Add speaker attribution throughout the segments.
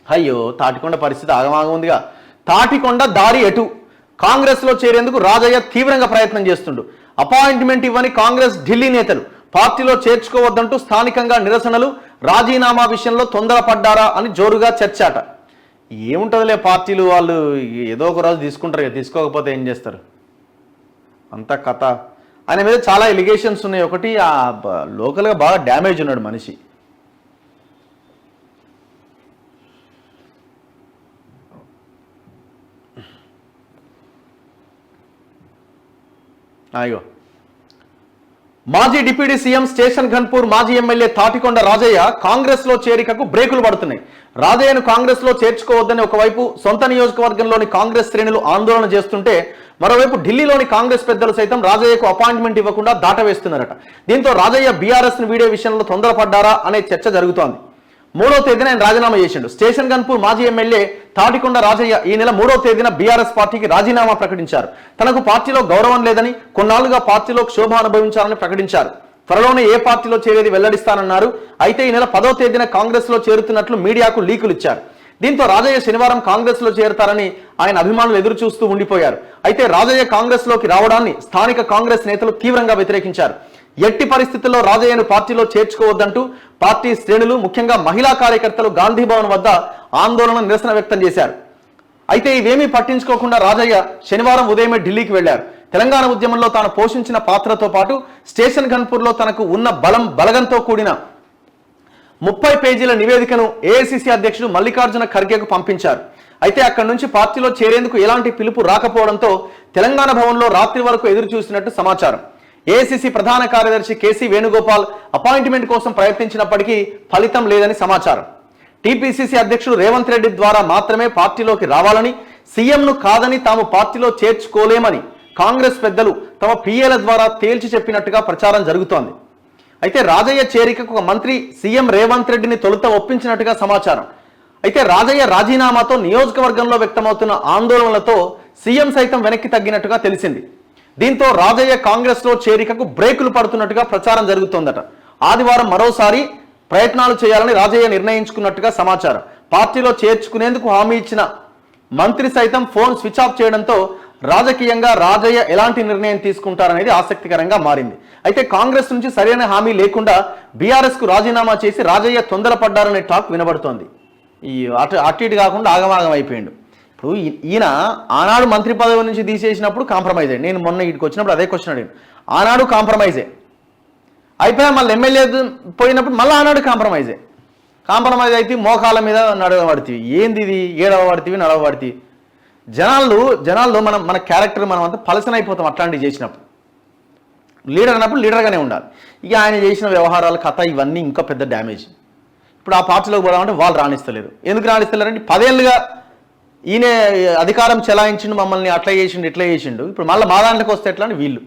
Speaker 1: అయ్యో తాటికొండ పరిస్థితి ఆగమాగం ఉందిగా. తాటికొండ దారి ఎటు? కాంగ్రెస్లో చేరేందుకు రాజయ్య తీవ్రంగా ప్రయత్నం చేస్తుండు. అపాయింట్మెంట్ ఇవ్వని కాంగ్రెస్ ఢిల్లీ నేతలు పార్టీలో చేర్చుకోవద్దంటూ స్థానికంగా నిరసనలు. రాజీనామా విషయంలో తొందరపడ్డారా అని జోరుగా చర్చాట. ఏముంటుందిలే, పార్టీలు వాళ్ళు ఏదో ఒక రోజు తీసుకుంటారు, తీసుకోకపోతే ఏం చేస్తారు, అంత కథ. ఆయన మీద చాలా ఎలిగేషన్స్ ఉన్నాయి. ఒకటి లోకల్గా బాగా డ్యామేజ్ ఉన్నాడు మనిషి. అయ్యో, మాజీ డిప్యూటీ సీఎం స్టేషన్ ఘన్పూర్ మాజీ ఎమ్మెల్యే తాటికొండ రాజయ్య కాంగ్రెస్లో చేరికకు బ్రేకులు పడుతున్నాయి. రాజయ్యను కాంగ్రెస్లో చేర్చుకోవద్దని ఒకవైపు సొంత నియోజకవర్గంలోని కాంగ్రెస్ శ్రేణులు ఆందోళన చేస్తుంటే, మరోవైపు ఢిల్లీలోని కాంగ్రెస్ పెద్దలు సైతం రాజయ్యకు అపాయింట్మెంట్ ఇవ్వకుండా దాటవేస్తున్నారట. దీంతో రాజయ్య బీఆర్ఎస్ను వీడే విషయంలో తొందరపడ్డారా అనే చర్చ జరుగుతోంది. 3వ తేదీన ఆయన రాజీనామా చేసిండు. స్టేషన్ ఘన్పూర్ మాజీ ఎమ్మెల్యే తాటికొండ రాజయ్య ఈ నెల 3వ తేదీన బీఆర్ఎస్ పార్టీకి రాజీనామా ప్రకటించారు. తనకు పార్టీలో గౌరవం లేదని, కొన్నాళ్లుగా పార్టీలో క్షోభ అనుభవించాలని ప్రకటించారు. త్వరలోనే ఏ పార్టీలో చేరేది వెల్లడిస్తానన్నారు. అయితే ఈ నెల 10వ తేదీన కాంగ్రెస్ లో చేరుతున్నట్లు మీడియాకు లీకులు ఇచ్చారు. దీంతో రాజయ్య శనివారం కాంగ్రెస్ లో చేరతారని ఆయన అభిమానులు ఎదురు చూస్తూ ఉండిపోయారు. అయితే రాజయ్య కాంగ్రెస్ లోకి రావడాన్ని స్థానిక కాంగ్రెస్ నేతలు తీవ్రంగా వ్యతిరేకించారు. ఎట్టి పరిస్థితుల్లో రాజయ్యను పార్టీలో చేర్చుకోవద్దంటూ పార్టీ శ్రేణులు, ముఖ్యంగా మహిళా కార్యకర్తలు గాంధీ భవన్ వద్ద ఆందోళన, నిరసన వ్యక్తం చేశారు. అయితే ఇవేమీ పట్టించుకోకుండా రాజయ్య శనివారం ఉదయమే ఢిల్లీకి వెళ్లారు. తెలంగాణ ఉద్యమంలో తాను పోషించిన పాత్రతో పాటు స్టేషన్ ఘన్పూర్లో తనకు ఉన్న బలగంతో కూడిన 30 పేజీల నివేదికను ఏఐసిసి అధ్యక్షుడు మల్లికార్జున ఖర్గేకు పంపించారు. అయితే అక్కడి నుంచి పార్టీలో చేరేందుకు ఎలాంటి పిలుపు రాకపోవడంతో తెలంగాణ భవన్లో రాత్రి వరకు ఎదురు చూసినట్టు సమాచారం. ఏఐసిసి ప్రధాన కార్యదర్శి కేసీ వేణుగోపాల్ అపాయింట్మెంట్ కోసం ప్రయత్నించినప్పటికీ ఫలితం లేదని సమాచారం. టీపీసీసీ అధ్యక్షుడు రేవంత్ రెడ్డి ద్వారా మాత్రమే పార్టీలోకి రావాలని, సీఎంను కాదని తాము పార్టీలో చేర్చుకోలేమని కాంగ్రెస్ పెద్దలు తమ పిఏల ద్వారా తేల్చి చెప్పినట్టుగా ప్రచారం జరుగుతోంది. అయితే రాజయ్య చేరికకు ఒక మంత్రి సీఎం రేవంత్ రెడ్డిని తొలుత ఒప్పించినట్టుగా సమాచారం. అయితే రాజయ్య రాజీనామాతో నియోజకవర్గంలో వ్యక్తమవుతున్న ఆందోళనలతో సీఎం సైతం వెనక్కి తగ్గినట్టుగా తెలిసింది. దీంతో రాజయ్య కాంగ్రెస్ లో చేరికకు బ్రేకులు పడుతున్నట్టుగా ప్రచారం జరుగుతోందట. ఆదివారం మరోసారి ప్రయత్నాలు చేయాలని రాజయ్య నిర్ణయించుకున్నట్టుగా సమాచారం. పార్టీలో చేర్చుకునేందుకు హామీ ఇచ్చిన మంత్రి సైతం ఫోన్ స్విచ్ ఆఫ్ చేయడంతో రాజకీయంగా రాజయ్య ఎలాంటి నిర్ణయం తీసుకుంటారనేది ఆసక్తికరంగా మారింది. అయితే కాంగ్రెస్ నుంచి సరైన హామీ లేకుండా బీఆర్ఎస్ కు రాజీనామా చేసి రాజయ్య తొందరపడ్డారనే టాక్ వినబడుతోంది. ఈ అటు ఇటు కాకుండా ఆగమాగం అయిపోయిండు. ఇప్పుడు ఈయన ఆనాడు మంత్రి పదవి నుంచి తీసేసినప్పుడు కాంప్రమైజ్ అయ్యి, నేను మొన్న ఇటుకు వచ్చినప్పుడు అదే క్వశ్చన్ అడిగాను. ఆనాడు కాంప్రమైజే అయిపోయా, మళ్ళీ ఎమ్మెల్యే పోయినప్పుడు మళ్ళీ ఆనాడు కాంప్రమైజ్ అయితే మోకాల మీద నడవబడితే ఏంది ఇది, ఏడవబడితే నడవబడితే జనాల్లో మన క్యారెక్టర్ మనం అంతా పలసన అయిపోతాం. అట్లాంటివి చేసినప్పుడు లీడర్ అన్నప్పుడు లీడర్గానే ఉండాలి. ఇక ఆయన చేసిన వ్యవహారాల కథ ఇవన్నీ ఇంకా పెద్ద డ్యామేజ్. ఇప్పుడు ఆ పార్టీలోకి పోదామంటే వాళ్ళు రాణిస్తలేరు. ఎందుకు రాణిస్తలేరంటే 10 ఏళ్ళుగా ఈయన అధికారం చెలాయించిండు, మమ్మల్ని అట్లా చేసిండు ఇట్లా చేసిండు, ఇప్పుడు మళ్ళీ మా దాంట్లోకి వస్తే ఎట్లా అని వీళ్ళు,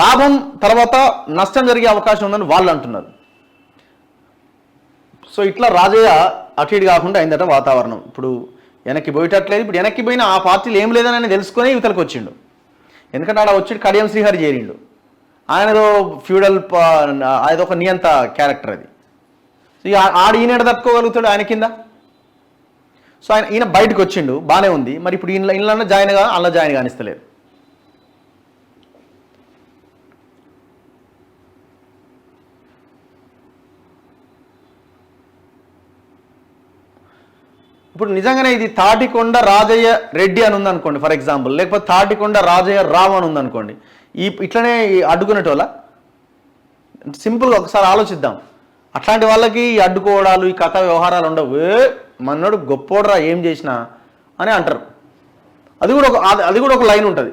Speaker 1: లాభం తర్వాత నష్టం జరిగే అవకాశం ఉందని వాళ్ళు అంటున్నారు. సో ఇట్లా రాజయ్య అటు ఇటు కాకుండా అయిందట వాతావరణం. ఇప్పుడు వెనక్కి పోయేటట్లేదు. ఇప్పుడు వెనక్కి పోయినా ఆ పార్టీలు ఏం లేదని ఆయన తెలుసుకొని యువతలకు వచ్చిండు. ఎందుకంటే ఆడ వచ్చి కడియం శ్రీహరి చేరిండు. ఆయనదో ఫ్యూడల్, అదొక నియంత క్యారెక్టర్ అది. సో ఆడ ఈయన తట్టుకోగలుగుతాడు ఆయన కింద. సో ఈయన బయటకు వచ్చిండు, బాగానే ఉంది. మరి ఇప్పుడు ఇళ్ళన్నా జాయిన్ గా అలా జాయిన్ కానిస్తలేరు. ఇప్పుడు నిజంగానే ఇది తాటికొండ రాజయ్య రెడ్డి అని ఉందనుకోండి ఫర్ ఎగ్జాంపుల్, లేకపోతే తాటికొండ రాజయ్య రావు అని ఉందనుకోండి, ఇట్లనే అడ్డుకునేటోళ్ళ. సింపుల్గా ఒకసారి ఆలోచిద్దాం. అట్లాంటి వాళ్ళకి ఈ అడ్డుకోవడాలు, ఈ కథ వ్యవహారాలు ఉండవు. మన్నోడు గొప్పోడరా ఏం చేసినా అని అంటారు. అది కూడా ఒక లైన్ ఉంటుంది.